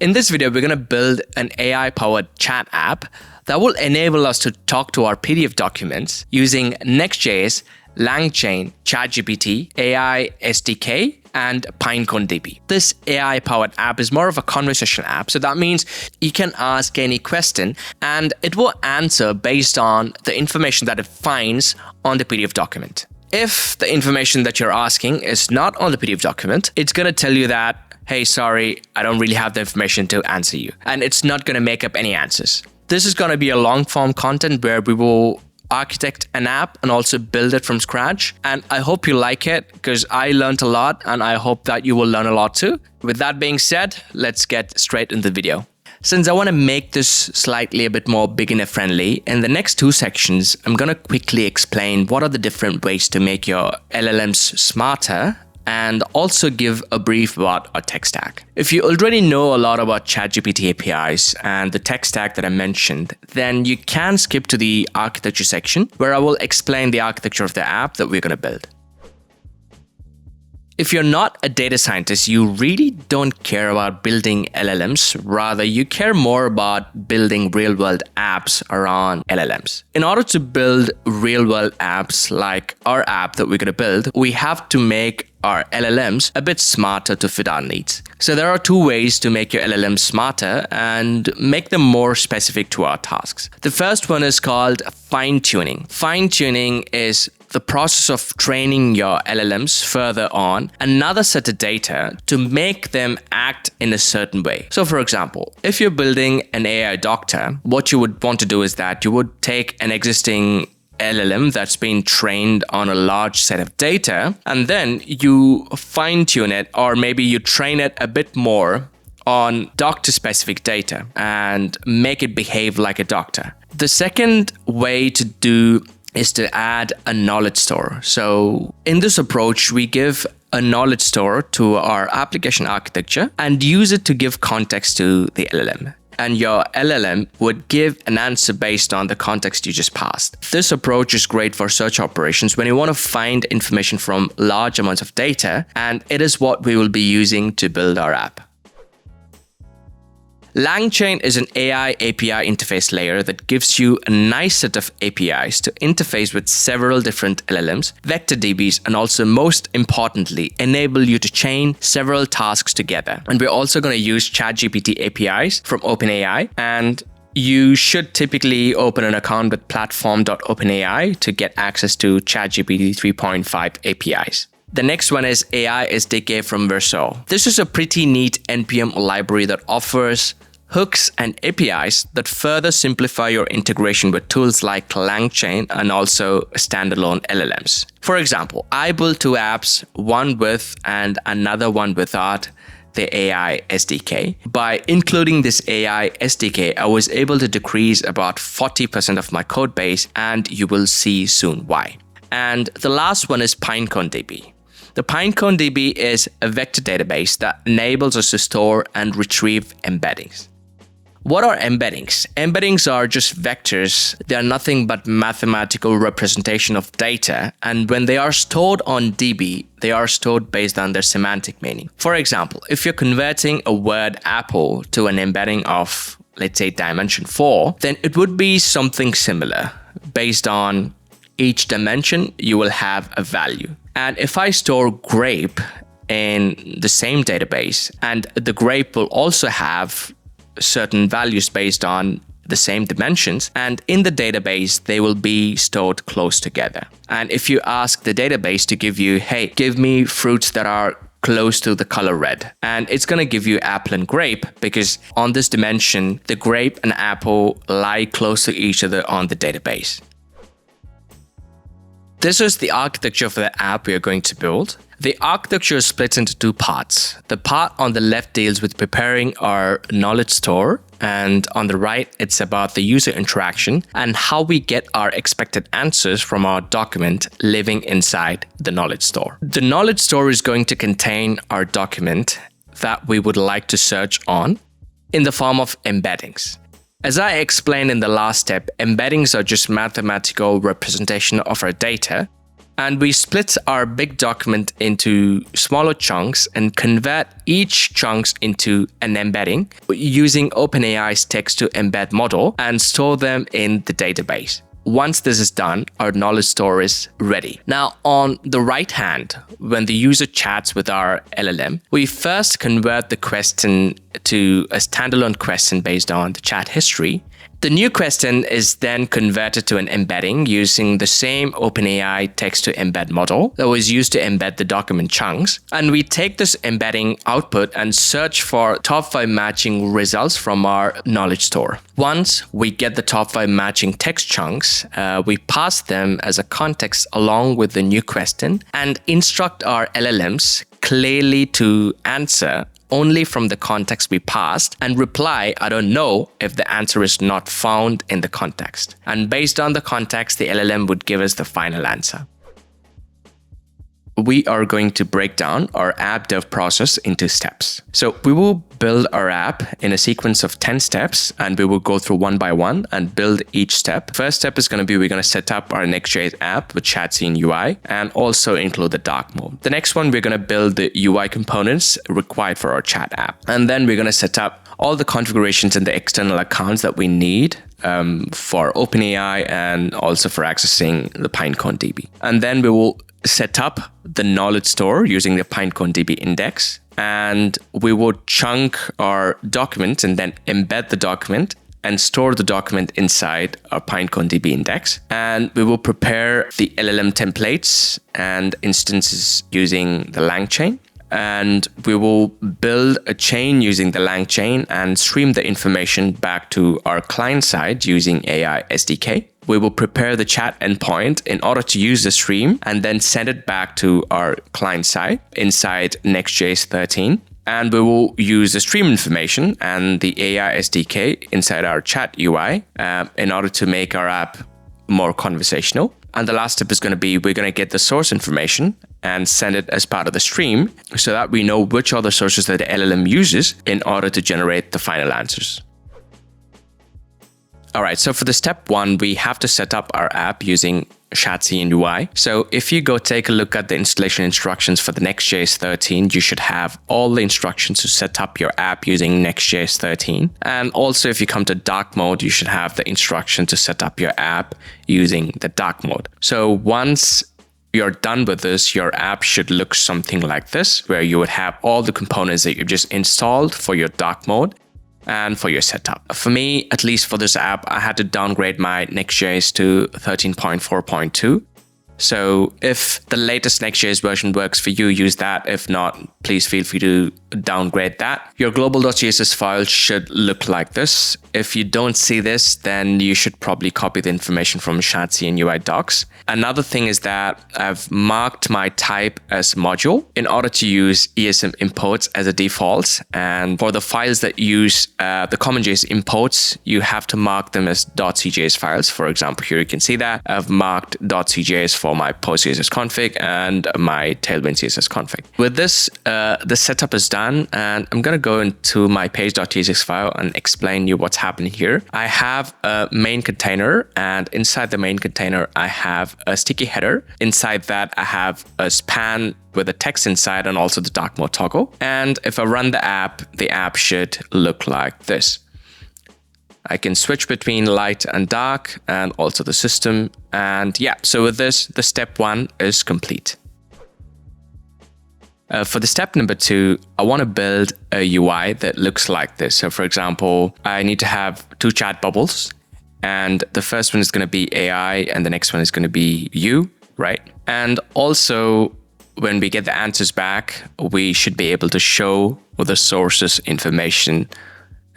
In this video, we're going to build an AI-powered chat app that will enable us to talk to our PDF documents using Next.js, Langchain, ChatGPT, AI SDK, and Pinecone DB. This AI-powered app is more of a conversational app, so that means you can ask any question and it will answer based on the information that it finds on the PDF document. If the information that you're asking is not on the PDF document, it's going to tell you that, hey, sorry, I don't really have the information to answer you. And it's not going to make up any answers. This is going to be a long-form content where we will architect an app and also build it from scratch. And I hope you like it because I learned a lot and I hope that you will learn a lot too. With that being said, let's get straight into the video. Since I want to make this slightly a bit more beginner friendly, in the next two sections, I'm going to quickly explain what are the different ways to make your LLMs smarter and also give a brief about our tech stack. If you already know a lot about ChatGPT APIs and the tech stack that I mentioned, then you can skip to the architecture section where I will explain the architecture of the app that we're going to build. If you're not a data scientist, you really don't care about building LLMs. Rather, you care more about building real-world apps around LLMs. In order to build real-world apps like our app that we're going to build, we have to make our LLMs a bit smarter to fit our needs. So there are two ways to make your LLMs smarter and make them more specific to our tasks. The first one is called fine-tuning. Fine-tuning is the process of training your LLMs further on another set of data to make them act in a certain way. So for example, if you're building an AI doctor, what you would want to do is that you would take an existing LLM that's been trained on a large set of data, and then you fine-tune it, or maybe you train it a bit more on doctor-specific data and make it behave like a doctor. The second way to do is to add a knowledge store. So in this approach, we give a knowledge store to our application architecture and use it to give context to the LLM. And your LLM would give an answer based on the context you just passed. This approach is great for search operations when you want to find information from large amounts of data, and it is what we will be using to build our app. Langchain is an AI API interface layer that gives you a nice set of APIs to interface with several different LLMs, vector DBs, and also most importantly, enable you to chain several tasks together. And we're also going to use ChatGPT APIs from OpenAI, and you should typically open an account with platform.openai to get access to ChatGPT 3.5 APIs. The next one is AI SDK from Verso. This is a pretty neat NPM library that offers hooks and APIs that further simplify your integration with tools like Langchain and also standalone LLMs. For example, I built two apps, one with and another one without the AI SDK. By including this AI SDK, I was able to decrease about 40% of my code base, and you will see soon why. And the last one is Pinecone DB. The Pinecone DB is a vector database that enables us to store and retrieve embeddings. What are embeddings? Embeddings are just vectors. They are nothing but mathematical representation of data, and when they are stored on DB, they are stored based on their semantic meaning. For example, if you're converting a word apple to an embedding of, let's say, dimension 4, then it would be something similar. Based on each dimension, you will have a value. And if I store grape in the same database, and the grape will also have certain values based on the same dimensions, and in the database, they will be stored close together. And if you ask the database to give you, hey, give me fruits that are close to the color red, and it's going to give you apple and grape because on this dimension, the grape and apple lie close to each other on the database. This is the architecture for the app we are going to build. The architecture is split into two parts. The part on the left deals with preparing our knowledge store, and on the right, it's about the user interaction and how we get our expected answers from our document living inside the knowledge store. The knowledge store is going to contain our document that we would like to search on in the form of embeddings. As I explained in the last step, embeddings are just mathematical representation of our data, And we split our big document into smaller chunks and convert each chunks into an embedding using OpenAI's text-to-embed model and store them in the database. Once this is done, our knowledge store is ready. Now, on the right hand, when the user chats with our LLM, we first convert the question to a standalone question based on the chat history. The new question is then converted to an embedding using the same OpenAI text-to-embed model that was used to embed the document chunks. And we take this embedding output and search for top 5 matching results from our knowledge store. Once we get the top 5 matching text chunks, we pass them as a context along with the new question and instruct our LLMs clearly to answer only from the context we passed and reply, I don't know, if the answer is not found in the context. And based on the context, the LLM would give us the final answer. We are going to break down our app dev process into steps. So we will build our app in a sequence of 10 steps, and we will go through one by one and build each step. First step is going to be we're going to set up our Next.js app with shadcn UI and also include the dark mode. The next one, we're going to build the UI components required for our chat app. And then we're going to set up all the configurations and the external accounts that we need for OpenAI and also for accessing the Pinecone DB. And then we will set up the knowledge store using the Pinecone DB index, and we will chunk our document and then embed the document and store the document inside our Pinecone DB index. And we will prepare the LLM templates and instances using the Langchain. And we will build a chain using the Langchain and stream the information back to our client side using AI SDK. We will prepare the chat endpoint in order to use the stream and then send it back to our client side inside Next.js 13. And we will use the stream information and the AI SDK inside our chat UI in order to make our app more conversational. And the last step is going to be we're going to get the source information and send it as part of the stream so that we know which are the sources that the LLM uses in order to generate the final answers. All right, so for the step 1, we have to set up our app using shadcn UI. So if you go take a look at the installation instructions for the Next.js 13, you should have all the instructions to set up your app using Next.js 13. And also if you come to dark mode, you should have the instruction to set up your app using the dark mode. So once you're done with this, your app should look something like this, where you would have all the components that you've just installed for your dark mode and for your setup. For me, at least for this app, I had to downgrade my Next.js to 13.4.2. So if the latest Next.js version works for you, use that. If not, please feel free to downgrade that. Your global.css file should look like this. If you don't see this, then you should probably copy the information from shadcn UI docs. Another thing is that I've marked my type as module in order to use ESM imports as a default. And for the files that use the CommonJS imports, you have to mark them as .cjs files. For example, here you can see that I've marked .cjs for my post.css config and my Tailwind CSS config. With this, the setup is done, and I'm going to go into my page.tsx file and explain you what's happening here. I have a main container, and inside the main container, I have a sticky header. Inside that, I have a span with the text inside and also the dark mode toggle. And if I run the app should look like this. I can switch between light and dark and also the system. And yeah, so with this, the step 1 is complete. For the step number 2, I want to build a UI that looks like this. So for example, I need to have 2 chat bubbles, and the first one is going to be AI and the next one is going to be you, right? And also when we get the answers back, we should be able to show the sources information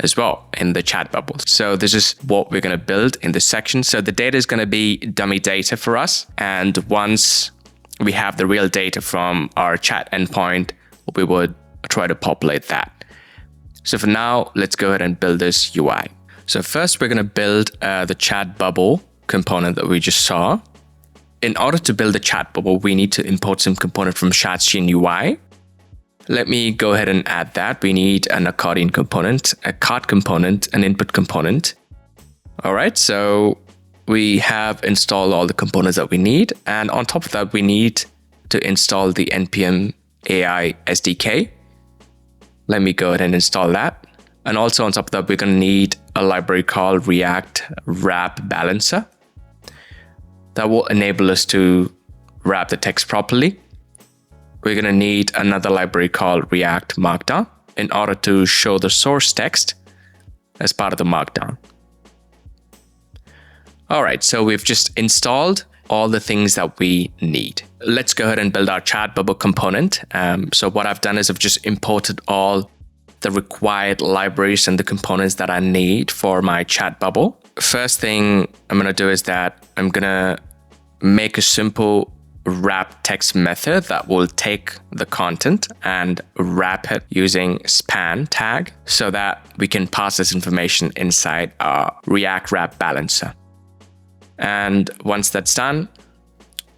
as well in the chat bubble. So this is what we're going to build in this section. So the data is going to be dummy data for us. And once we have the real data from our chat endpoint, we would try to populate that. So for now, let's go ahead and build this UI. So first, we're going to build the chat bubble component that we just saw. In order to build the chat bubble, we need to import some component from shadcn UI. Let me go ahead and add that. We need an accordion component, a card component, an input component. All right, so we have installed all the components that we need. And on top of that, we need to install the NPM AI SDK. Let me go ahead and install that. And also on top of that, we're going to need a library called React Wrap Balancer that will enable us to wrap the text properly. We're going to need another library called React Markdown in order to show the source text as part of the Markdown. All right, so we've just installed all the things that we need. Let's go ahead and build our chat bubble component. So what I've done is I've just imported all the required libraries and the components that I need for my chat bubble. First thing I'm going to do is that I'm going to make a simple wrap text method that will take the content and wrap it using span tag so that we can pass this information inside our React Wrap Balancer. And once that's done,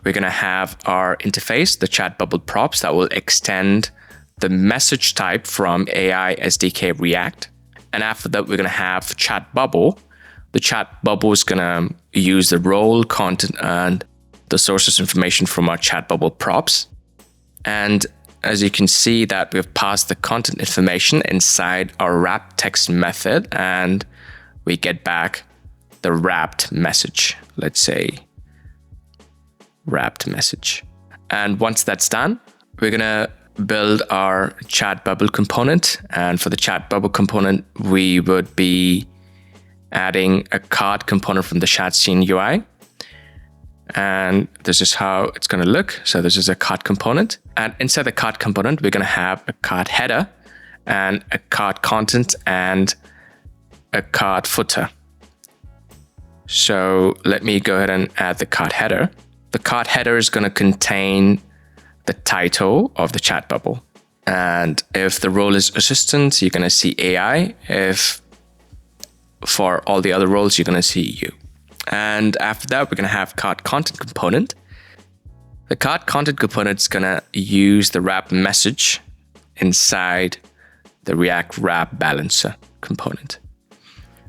we're going to have our interface, the chat bubble props that will extend the message type from AI SDK React. And after that, we're going to have the chat bubble. The chat bubble is going to use the role, content, and the sources information from our chat bubble props. And as you can see that we've passed the content information inside our wrap text method, and we get back the wrapped message. Let's say wrapped message. And once that's done, we're going to build our chat bubble component. And for the chat bubble component, we would be adding a card component from the shadcn UI. And this is how it's going to look. So this is a card component. And inside the card component, we're going to have a card header and a card content and a card footer. So let me go ahead and add the card header. The card header is going to contain the title of the chat bubble. And if the role is assistant, you're going to see AI. If for all the other roles, you're going to see you. And after that, we're going to have card content component. The card content component is going to use the wrap message inside the React Wrap Balancer component.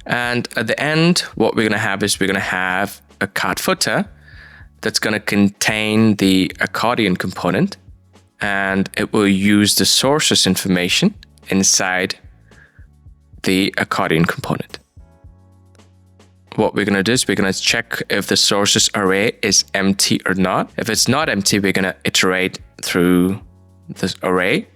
And at the end, what we're going to have is we're going to have a card footer that's going to contain the accordion component, and it will use the sources information inside the accordion component. What we're going to do is we're going to check if the sources array is empty or not. If it's not empty, we're going to iterate through this array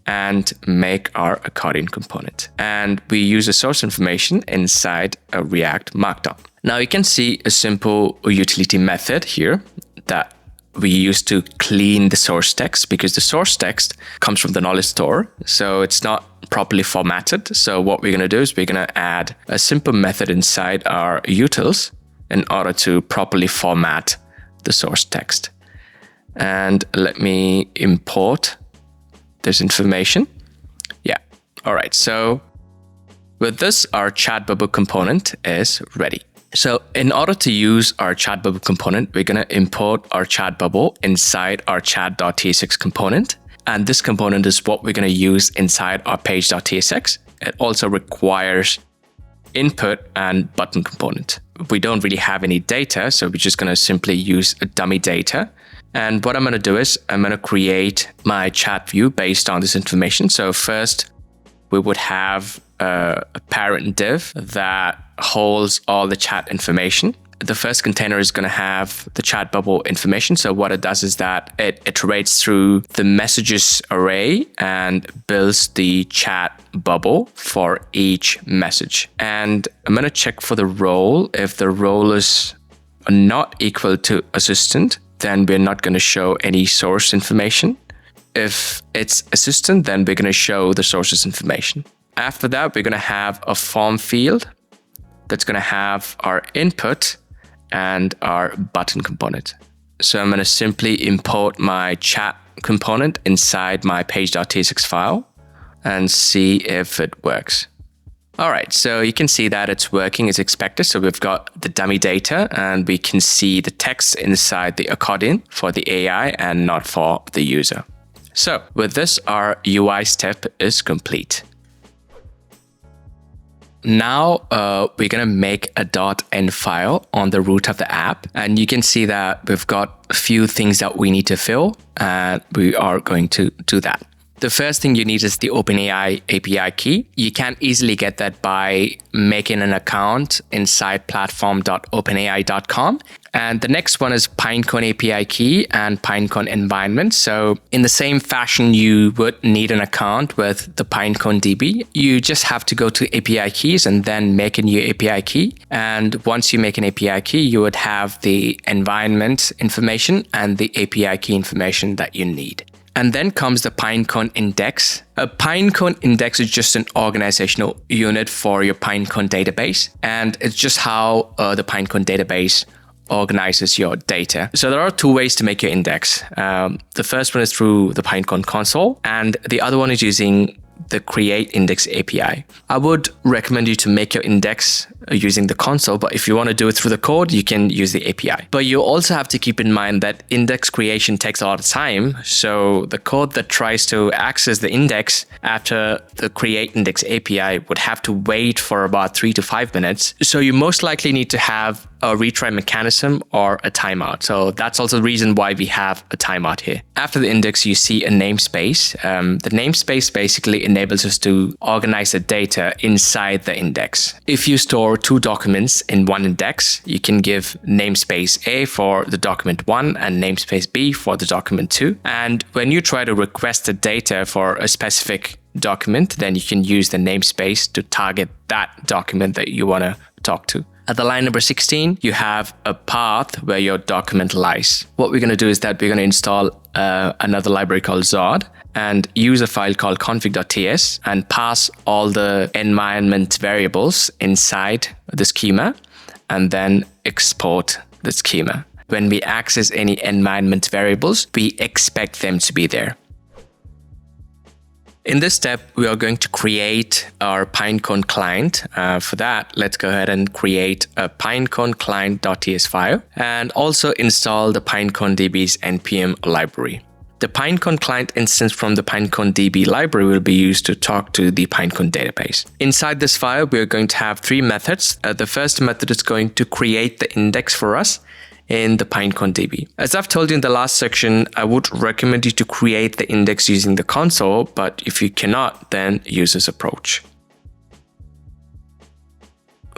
and make our accordion component. And we use the source information inside a React Markdown. Now you can see a simple utility method here that we use to clean the source text, because the source text comes from the knowledge store, so it's not properly formatted. So what we're going to do is we're going to add a simple method inside our utils in order to properly format the source text. And let me import this information. Yeah. All right. So with this, our chat bubble component is ready. So in order to use our chat bubble component, we're going to import our chat bubble inside our chat.tsx component. And this component is what we're going to use inside our page.tsx. It also requires input and button component. We don't really have any data, so we're just going to simply use a dummy data. And what I'm going to do is I'm going to create my chat view based on this information. So first, we would have a parent div that holds all the chat information. The first container is going to have the chat bubble information. So what it does is that it iterates through the messages array and builds the chat bubble for each message. And I'm going to check for the role. If the role is not equal to assistant, then we're not going to show any source information. If it's assistant, then we're going to show the sources information. After that, we're going to have a form field that's going to have our input and our button component. So I'm going to simply import my chat component inside my page.tsx file and see if it works. All right, so you can see that it's working as expected. So we've got the dummy data and we can see the text inside the accordion for the AI and not for the user. So with this, our UI step is complete. Now we're going to make a .env file on the root of the app. And you can see that we've got a few things that we need to fill, and we are going to do that. The first thing you need is the OpenAI API key. You can easily get that by making an account inside platform.openai.com. And the next one is Pinecone API key and Pinecone environment. So in the same fashion you would need an account with the Pinecone DB, you just have to go to API keys and then make a new API key. And once you make an API key, you would have the environment information and the API key information that you need. And then comes the Pinecone index. A Pinecone index is just an organizational unit for your Pinecone database. And it's just how the Pinecone database organizes your data. So there are two ways to make your index. The first one is through the Pinecone console, and the other one is using the create index API. I would recommend you to make your index using the console, but if you want to do it through the code, you can use the API. But you also have to keep in mind that index creation takes a lot of time. So the code that tries to access the index after the create index API would have to wait for about 3 to 5 minutes. So you most likely need to have a retry mechanism or a timeout. So that's also the reason why we have a timeout here. After the index, you see a namespace. The namespace basically enables us to organize the data inside the index. If you store 2 documents in one index, you can give namespace A for the document 1 and namespace B for the document 2. And when you try to request the data for a specific document, then you can use the namespace to target that document that you want to talk to. At the line number 16, you have a path where your document lies. What we're going to do is that we're going to install another library called Zod and use a file called config.ts and pass all the environment variables inside the schema and then export the schema. When we access any environment variables, we expect them to be there. In this step, we are going to create our Pinecone client. For that, let's go ahead and create a Pinecone client.ts file and also install the Pinecone DB's npm library. The Pinecone client instance from the Pinecone DB library will be used to talk to the Pinecone database. Inside this file, we are going to have 3 methods. The first method is going to create the index for us in the Pinecone DB. As I've told you in the last section, I would recommend you to create the index using the console, but if you cannot, then use this approach.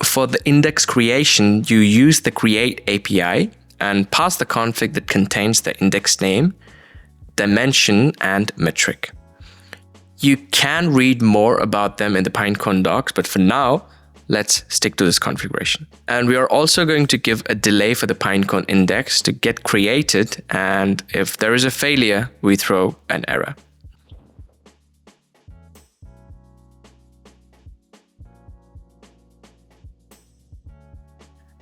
For the index creation, you use the create API and pass the config that contains the index name, dimension, and metric. You can read more about them in the Pinecone docs, but for now, let's stick to this configuration. And we are also going to give a delay for the Pinecone index to get created. And if there is a failure, we throw an error.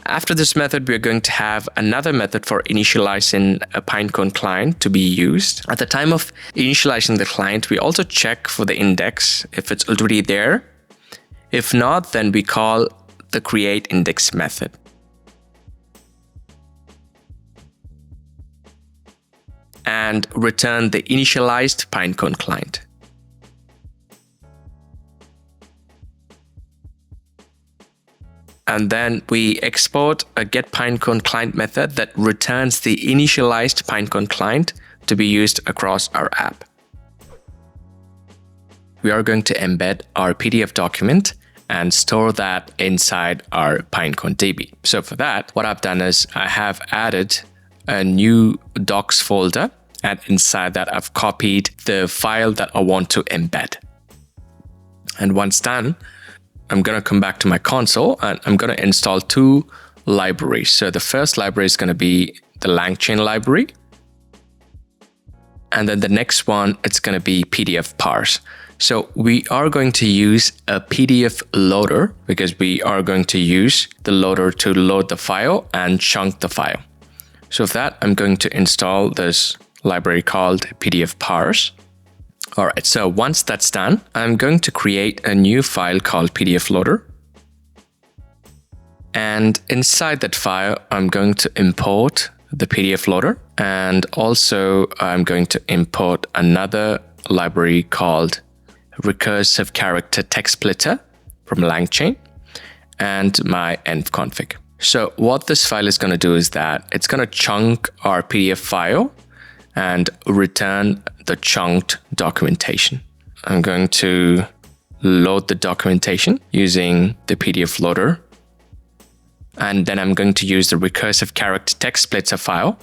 After this method, we're going to have another method for initializing a Pinecone client to be used. At the time of initializing the client, we also check for the index if it's already there. If not, then we call the create index method. And return the initialized Pinecone client. And then we export a getPinecone client method that returns the initialized Pinecone client to be used across our app. We are going to embed our PDF document and store that inside our Pinecone DB. So for that, what I've done is I have added a new docs folder, and inside that I've copied the file that I want to embed. And once done, I'm going to come back to my console and I'm going to install 2 libraries. So the first library is going to be the Langchain library. And then the next one, it's going to be PDF parse. So we are going to use a PDF loader because we are going to use the loader to load the file and chunk the file. So for that, I'm going to install this library called PDF parse. All right, so once that's done, I'm going to create a new file called PDF loader. And inside that file, I'm going to import the PDF loader. And also I'm going to import another library called recursive character text splitter from Langchain. and my env config. So what this file is going to do is that it's going to chunk our PDF file and return the chunked documentation. I'm going to load the documentation using the PDF loader. And then I'm going to use the recursive character text splitter file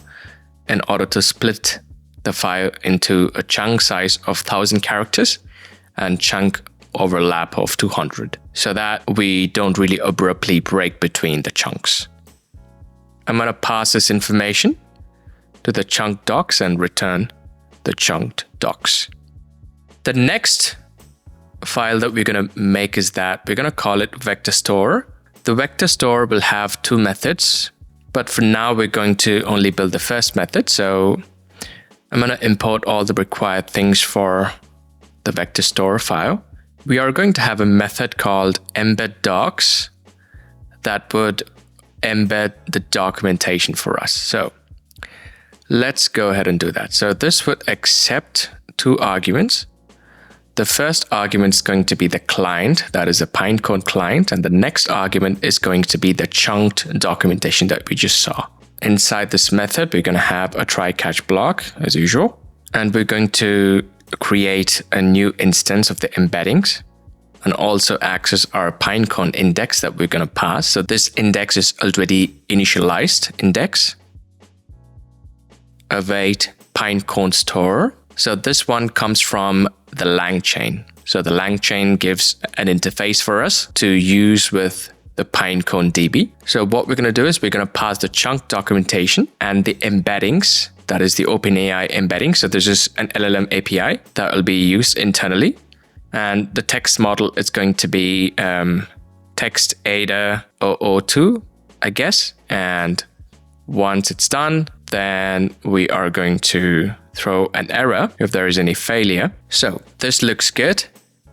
in order to split the file into a chunk size of 1000 characters and chunk overlap of 200 so that we don't really abruptly break between the chunks. I'm going to pass this information to the chunk docs and return the chunked docs. The next file that we're going to make is that we're going to call it vector store. The vector store will have two methods, but for now we're going to only build the first method. So I'm going to import all the required things for the vector store file. We are going to have a method called embed docs that would embed the documentation for us. So let's go ahead and do that. So this would accept two arguments. The first argument is going to be the client, that is a Pinecone client, and the next argument is going to be the chunked documentation that we just saw. Inside this method, we're going to have a try-catch block as usual, and we're going to create a new instance of the embeddings and also access our Pinecone index that we're going to pass. So this index is already initialized index. Await Pinecone store. So this one comes from the Langchain. So the Langchain gives an interface for us to use with the Pinecone DB. So what we're going to do is we're going to pass the chunk documentation and the embeddings, that is the OpenAI embedding. So this is an LLM API that will be used internally. And the text model is going to be text ADA 002, I guess. And once it's done, then we are going to throw an error if there is any failure. So this looks good.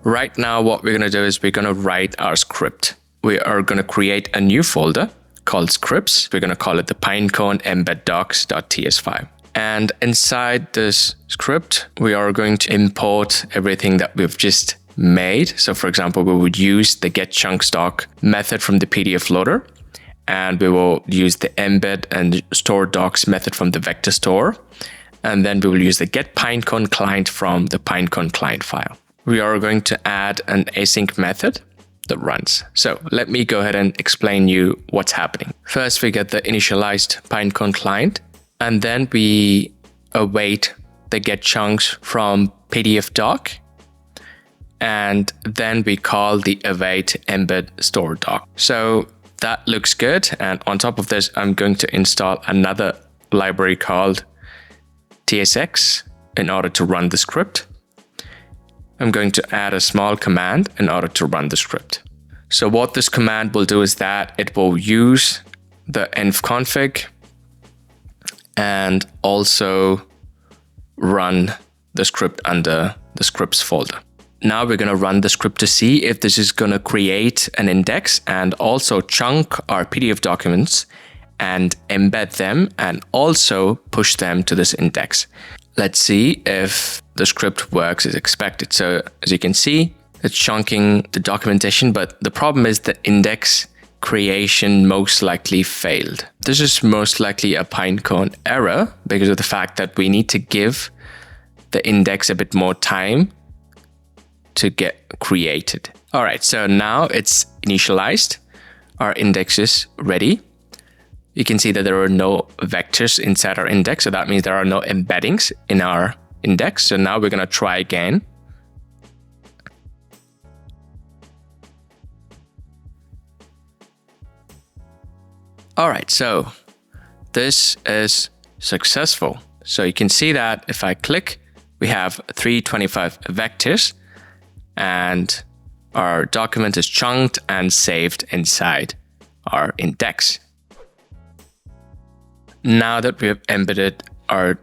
Right now, what we're going to do is we're going to write our script. We are going to create a new folder called scripts. We're going to call it the Pinecone embed docs.ts file. And inside this script, we are going to import everything that we've just made. So for example, we would use the getChunkStock method from the PDF loader, and we will use the embed and store docs method from the vector store. And then we will use the getPinecone client from the Pinecone client file. We are going to add an async method that runs. So let me go ahead and explain you what's happening. First, we get the initialized Pinecone client, and then we await the get chunks from PDF doc. And then we call the await embed store doc. So that looks good. And on top of this, I'm going to install another library called TSX in order to run the script. I'm going to add a small command in order to run the script. So what this command will do is that it will use the env config and also run the script under the scripts folder. Now we're going to run the script to see if this is going to create an index and also chunk our PDF documents and embed them and also push them to this index. Let's see if the script works as expected. So as you can see, it's chunking the documentation, but the problem is the index creation most likely failed. This is most likely a Pinecone error because of the fact that we need to give the index a bit more time to get created. All right, so now it's initialized. Our index is ready. You can see that there are no vectors inside our index. So that means there are no embeddings in our index. So now we're going to try again. All right, so this is successful. So you can see that if I click, we have 325 vectors and our document is chunked and saved inside our index. Now that we have embedded our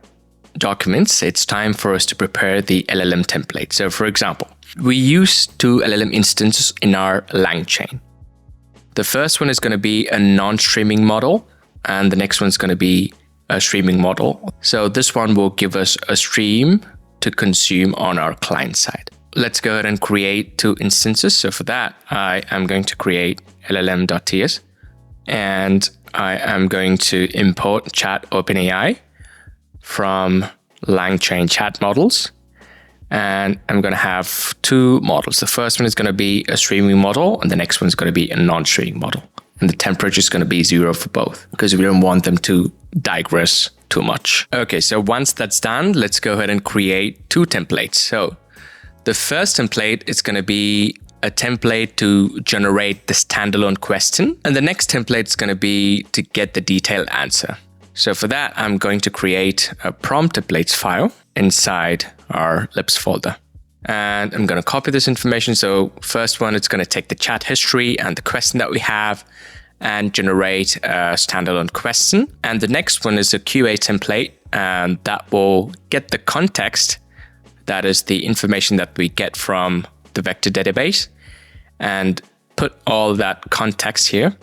documents, it's time for us to prepare the LLM template. So for example, we use two LLM instances in our Langchain. The first one is going to be a non-streaming model, and the next one is going to be a streaming model. So this one will give us a stream to consume on our client side. let's go ahead and create 2 instances. So for that, I am going to create LLM.ts, and I am going to import chat OpenAI from Langchain chat models. And I'm going to have 2 models. The first one is going to be a streaming model, and the next one is going to be a non-streaming model. And the temperature is going to be 0 for both, because we don't want them to digress too much. Okay, so once that's done, let's go ahead and create 2 templates. So the first template is going to be a template to generate the standalone question. And the next template is going to be to get the detailed answer. So for that, I'm going to create a prompt templates file inside our libs folder. And I'm going to copy this information. So first one, it's going to take the chat history and the question that we have and generate a standalone question. And the next one is a QA template, and that will get the context. That is the information that we get from the vector database, and put all that context here,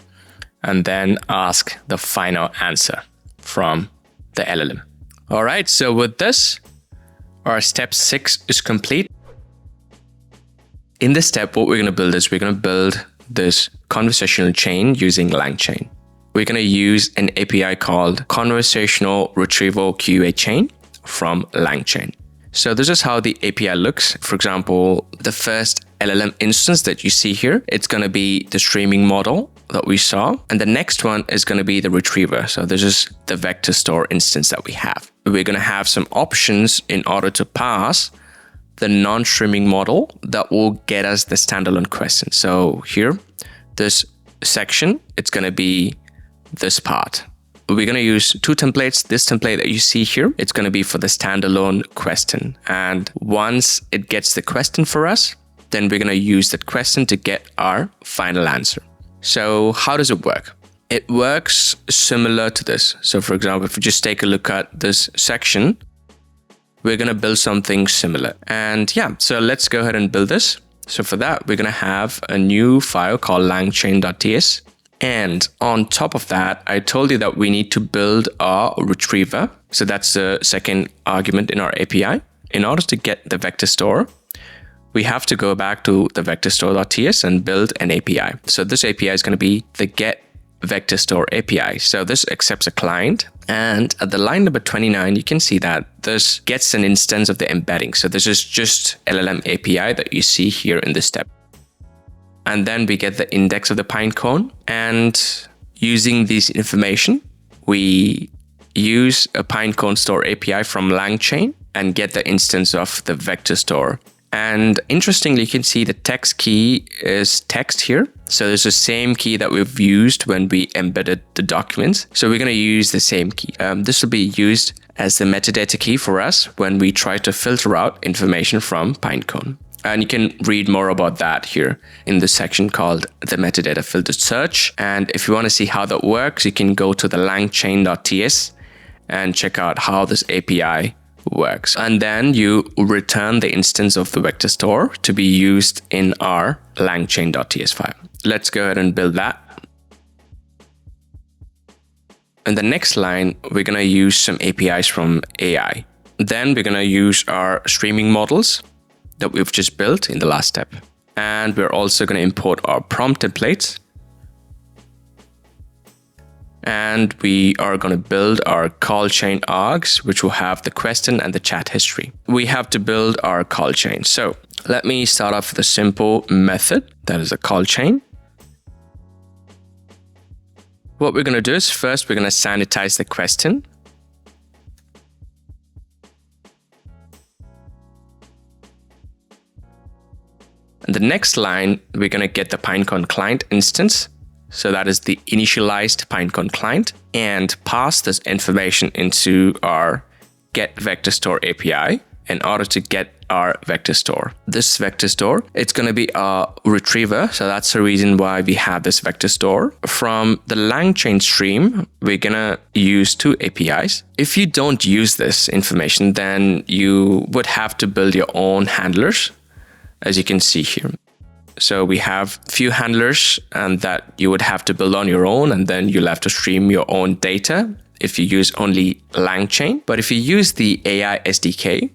and then ask the final answer from the LLM. All right, so with this, our step 6 is complete. In this step, what we're going to build is we're going to build this conversational chain using Langchain. We're going to use an API called Conversational Retrieval QA Chain from Langchain. So this is how the API looks. For example, the first LLM instance that you see here, it's going to be the streaming model that we saw. And the next one is going to be the retriever. So this is the vector store instance that we have. We're going to have some options in order to pass the non-streaming model that will get us the standalone question. So here, this section, it's going to be this part. We're going to use 2 templates. This template that you see here, it's going to be for the standalone question. And once it gets the question for us, then we're going to use that question to get our final answer. So how does it work? It works similar to this. So for example, if we just take a look at this section, we're going to build something similar. And yeah, so let's go ahead and build this. So for that, we're going to have a new file called langchain.ts. And on top of that, I told you that we need to build our retriever. So that's the second argument in our API. In order to get the vector store, we have to go back to the vector store.ts and build an API. So this API is going to be the get vector store API. So this accepts a client. And at the line number 29, you can see that this gets an instance of the embedding. So this is just LLM API that you see here in this step. And then we get the index of the Pinecone. And using this information, we use a Pinecone store API from Langchain and get the instance of the vector store. And interestingly, you can see the text key is text here. So there's the same key that we've used when we embedded the documents. So we're going to use the same key. This will be used as the metadata key for us when we try to filter out information from Pinecone. And you can read more about that here in the section called the metadata filtered search. And if you want to see how that works, you can go to the langchain.ts and check out how this API works. And then you return the instance of the vector store to be used in our langchain.ts file. Let's go ahead and build that. In the next line, we're going to use some APIs from AI. Then we're going to use our streaming models that we've just built in the last step. And we're also going to import our prompt templates. And we are going to build our call chain args, which will have the question and the chat history. We have to build our call chain. So let me start off with a simple method that is a call chain. What we're going to do is first, we're going to sanitize the question. And the next line, we're going to get the Pinecone client instance. So that is the initialized Pinecone client, and pass this information into our get vector store API in order to get our vector store. This vector store, it's going to be a retriever. So that's the reason why we have this vector store. From the Langchain stream, we're going to use 2 APIs. If you don't use this information, then you would have to build your own handlers, as you can see here. So we have few handlers and that you would have to build on your own, and then you'll have to stream your own data if you use only Langchain. But if you use the AI SDK,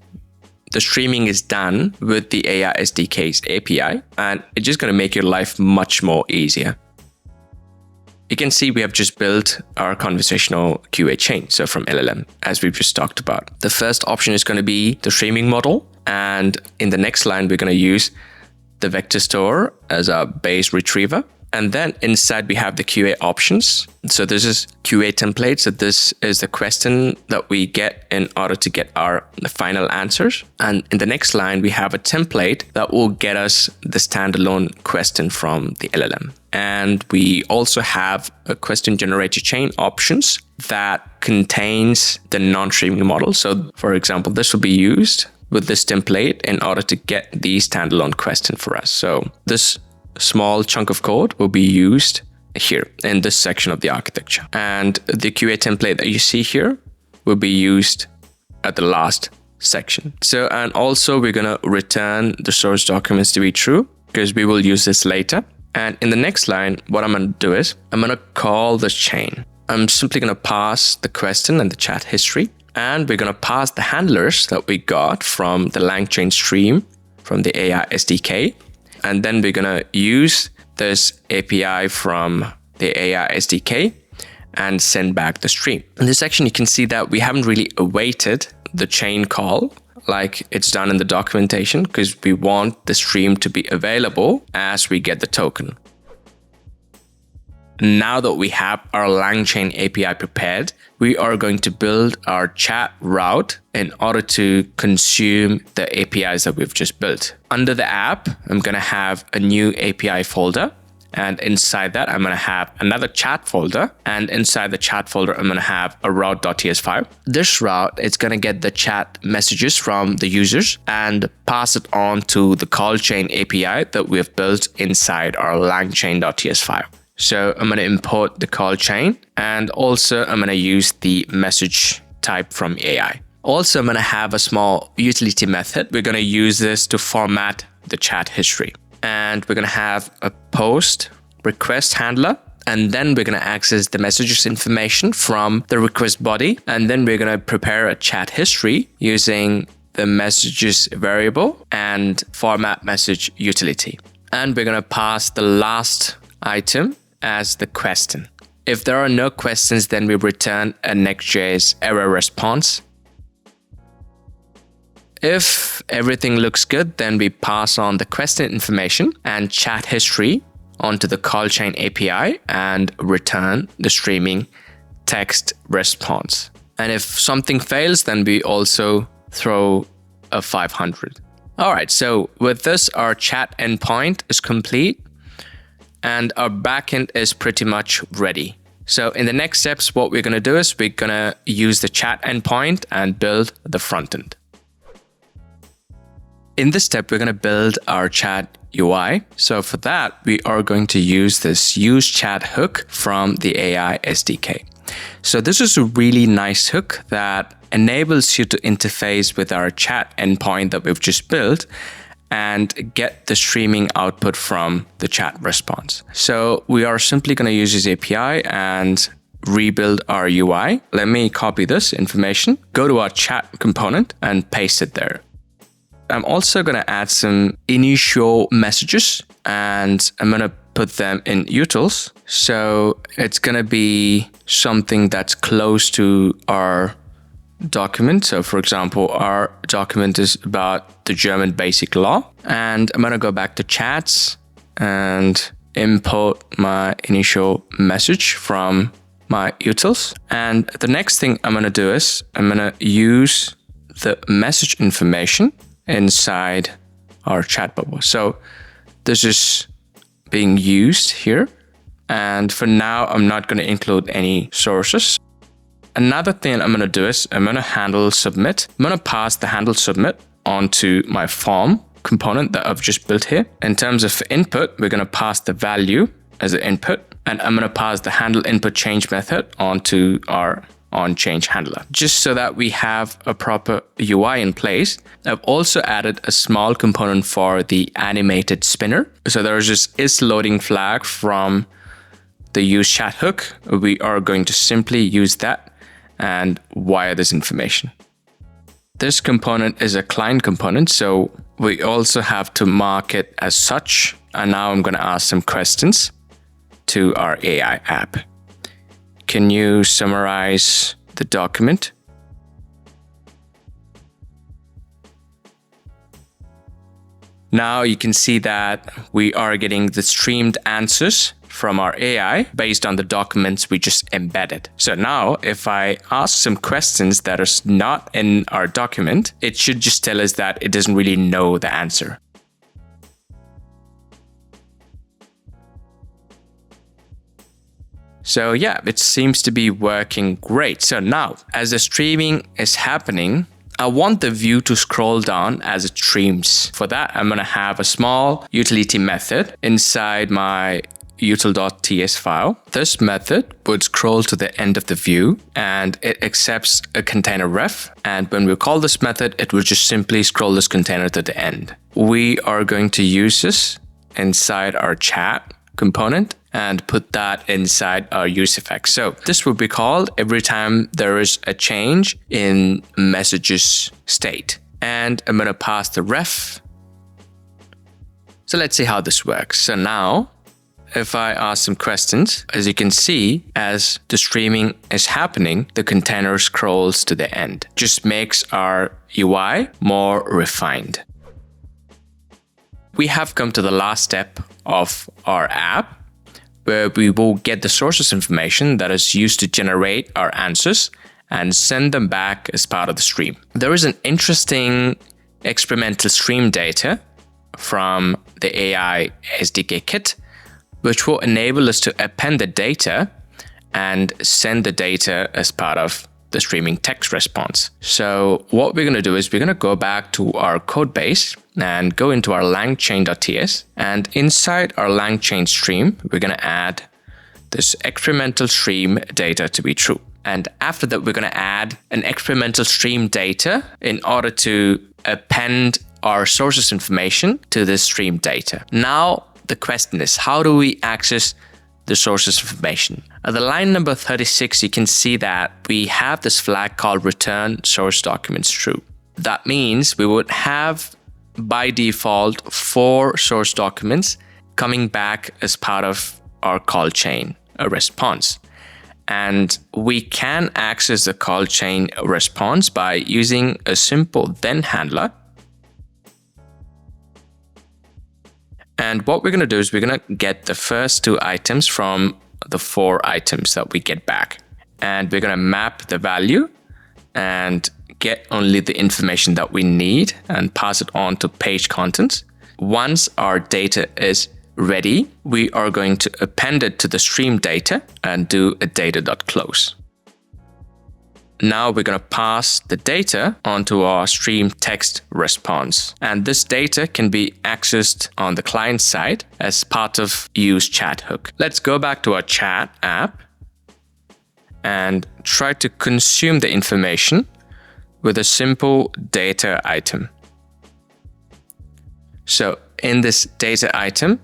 the streaming is done with the AI SDK's API, and it's just going to make your life much more easier. You can see we have just built our conversational QA chain, so from LLM, as we've just talked about. The first option is going to be the streaming model, and in the next line, we're going to use the vector store as our base retriever. And then inside we have the QA options. So this is QA template. So this is the question that we get in order to get our final answers. And in the next line, we have a template that will get us the standalone question from the LLM. And we also have a question generator chain options that contains the non-streaming model. So for example, this will be used with this template in order to get the standalone question for us. So this small chunk of code will be used here in this section of the architecture. And the QA template that you see here will be used at the last section. So, and also we're going to return the source documents to be true because we will use this later. And in the next line, what I'm going to do is I'm going to call this chain. I'm simply going to pass the question and the chat history. And we're going to pass the handlers that we got from the Langchain stream from the AI SDK. And then we're going to use this API from the AI SDK and send back the stream. In this section, you can see that we haven't really awaited the chain call like it's done in the documentation because we want the stream to be available as we get the token. Now that we have our Langchain API prepared, we are going to build our chat route in order to consume the APIs that we've just built. Under the app, I'm going to have a new API folder. And inside that, I'm going to have another chat folder. And inside the chat folder, I'm going to have a route.ts file. This route is going to get the chat messages from the users and pass it on to the call chain API that we have built inside our langchain.ts file. So I'm going to import the call chain, and also I'm going to use the message type from AI. Also, I'm going to have a small utility method. We're going to use this to format the chat history. And we're going to have a post request handler. And then we're going to access the messages information from the request body. And then we're going to prepare a chat history using the messages variable and format message utility. And we're going to pass the last item as the question. If there are no questions, then we return a Next.js error response. If everything looks good, then we pass on the question information and chat history onto the call chain API and return the streaming text response. And if something fails, then we also throw a 500. All right, so with this, our chat endpoint is complete and our backend is pretty much ready. So in the next steps, what we're going to do is we're going to use the chat endpoint and build the frontend. In this step, we're going to build our chat UI. So for that, we are going to use this use chat hook from the AI SDK. So this is a really nice hook that enables you to interface with our chat endpoint that we've just built and get the streaming output from the chat response. So we are simply going to use this API and rebuild our UI. Let me copy this information, go to our chat component and paste it there. I'm also going to add some initial messages and I'm going to put them in utils. So it's going to be something that's close to our document. So for example, our document is about the German basic law. And I'm going to go back to chats and import my initial message from my utils. And the next thing I'm going to do is I'm going to use the message information inside our chat bubble. So this is being used here. And for now, I'm not going to include any sources. Another thing I'm going to do is I'm going to handle submit. I'm going to pass the handle submit onto my form component that I've just built here. In terms of input, we're going to pass the value as an input. And I'm going to pass the handle input change method onto our onChange handler. Just so that we have a proper UI in place, I've also added a small component for the animated spinner. So there's just isLoading flag from the use chat hook. We are going to simply use that and wire this information. This component is a client component, so we also have to mark it as such. And now I'm going to ask some questions to our AI app. Can you summarize the document? Now you can see that we are getting the streamed answers from our AI based on the documents we just embedded. So now if I ask some questions that are not in our document, it should just tell us that it doesn't really know the answer. So yeah, it seems to be working great. So now, as the streaming is happening, I want the view to scroll down as it streams. For that, I'm going to have a small utility method inside my util.ts file. This method would scroll to the end of the view and it accepts a container ref. And when we call this method, it will just simply scroll this container to the end. We are going to use this inside our chat component and put that inside our use effect. So this will be called every time there is a change in messages state. And I'm going to pass the ref. So let's see how this works. So now, if I ask some questions, as you can see, as the streaming is happening, the container scrolls to the end. Just makes our UI more refined. We have come to the last step of our app, where we will get the sources information that is used to generate our answers and send them back as part of the stream. There is an interesting experimental stream data from the AI SDK kit, which will enable us to append the data and send the data as part of the streaming text response. So what we're going to do is we're going to go back to our code base and go into our Langchain.ts, and inside our Langchain stream, we're going to add this experimental stream data to be true. And after that, we're going to add an experimental stream data in order to append our sources information to this stream data. Now, the question is, how do we access the sources information? At the line number 36, you can see that we have this flag called return source documents true. That means we would have by default 4 source documents coming back as part of our call chain response. And we can access the call chain response by using a simple then handler. And what we're going to do is we're going to get the first 2 items from the 4 items that we get back. And we're going to map the value and get only the information that we need and pass it on to page contents. Once our data is ready, we are going to append it to the stream data and do a data.close. Now we're going to pass the data onto our stream text response. And this data can be accessed on the client side as part of use chat hook. Let's go back to our chat app and try to consume the information with a simple data item. So in this data item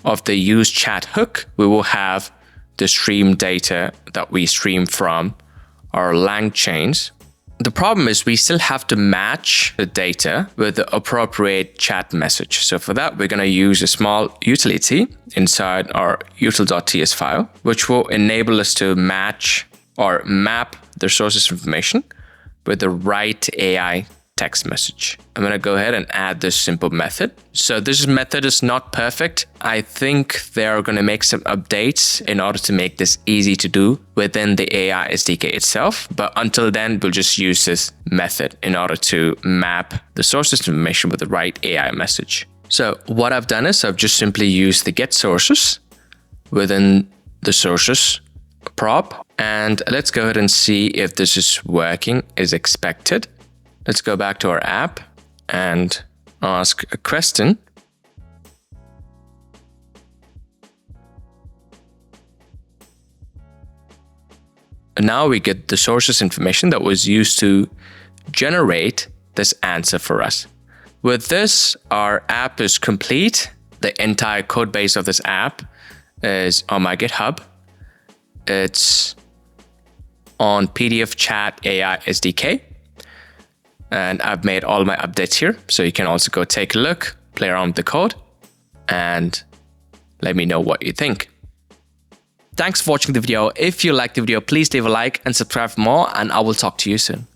of the use chat hook, we will have the stream data that we stream from our Langchains. The problem is we still have to match the data with the appropriate chat message. So for that, we're going to use a small utility inside our util.ts file, which will enable us to match or map the sources information with the right AI text message. I'm going to go ahead and add this simple method. So this method is not perfect. I think they're going to make some updates in order to make this easy to do within the AI SDK itself. But until then, we'll just use this method in order to map the sources information with the right AI message. So what I've done is I've just simply used the get sources within the sources prop. And let's go ahead and see if this is working as expected. Let's go back to our app and ask a question. And now we get the sources information that was used to generate this answer for us. With this, our app is complete. The entire code base of this app is on my GitHub. It's on PDF Chat AI SDK. And I've made all my updates here. So you can also go take a look, play around with the code, and let me know what you think. Thanks for watching the video. If you liked the video, please leave a like and subscribe for more, and I will talk to you soon.